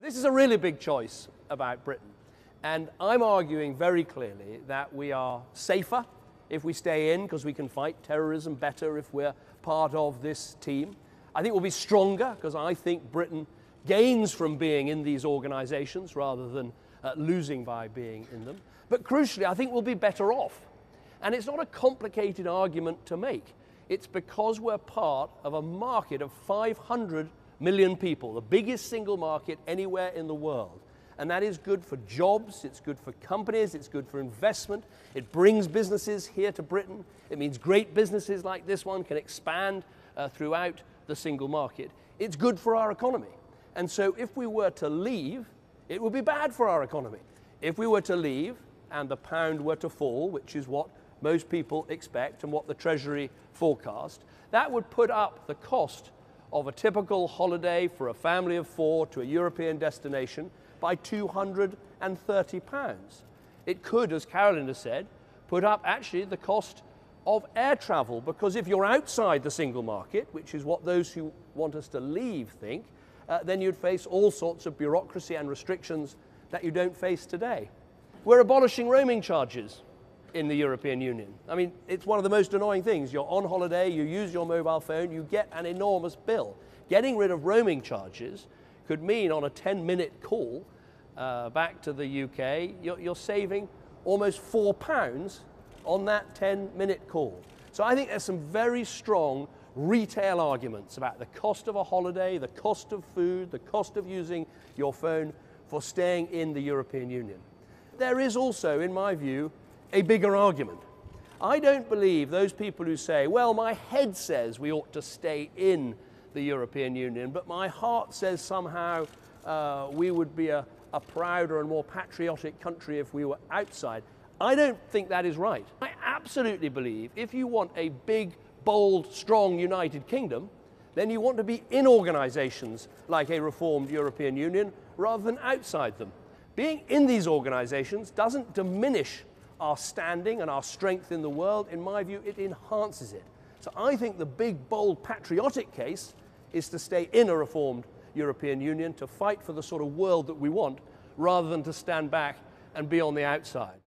This is a really big choice about Britain, and I'm arguing very clearly that we are safer if we stay in because we can fight terrorism better if we're part of this team. I think we'll be stronger because I think Britain gains from being in these organisations rather than losing by being in them. But crucially, I think we'll be better off. And it's not a complicated argument to make. It's because we're part of a market of 500 million people, the biggest single market anywhere in the world. And that is good for jobs, it's good for companies, it's good for investment. It brings businesses here to Britain. It means great businesses like this one can expand throughout the single market. It's good for our economy. And so if we were to leave, it would be bad for our economy. If we were to leave and the pound were to fall, which is what most people expect and what the Treasury forecast, that would put up the cost of a typical holiday for a family of 4 to a European destination by £230. It could, as Carolyn has said, put up actually the cost of air travel, because if you're outside the single market, which is what those who want us to leave think, then you'd face all sorts of bureaucracy and restrictions that you don't face today. We're abolishing roaming charges in the European Union. I mean, it's one of the most annoying things. You're on holiday, you use your mobile phone, you get an enormous bill. Getting rid of roaming charges could mean on a 10-minute call back to the UK, you're saving almost £4 on that 10-minute call. So I think there's some very strong retail arguments about the cost of a holiday, the cost of food, the cost of using your phone for staying in the European Union. There is also, in my view, a bigger argument. I don't believe those people who say, well, my head says we ought to stay in the European Union, but my heart says somehow we would be a prouder and more patriotic country if we were outside. I don't think that is right. I absolutely believe if you want a big, bold, strong United Kingdom, then you want to be in organisations like a reformed European Union rather than outside them. Being in these organisations doesn't diminish our standing and our strength in the world. In my view, it enhances it. So I think the big, bold, patriotic case is to stay in a reformed European Union, to fight for the sort of world that we want, rather than to stand back and be on the outside.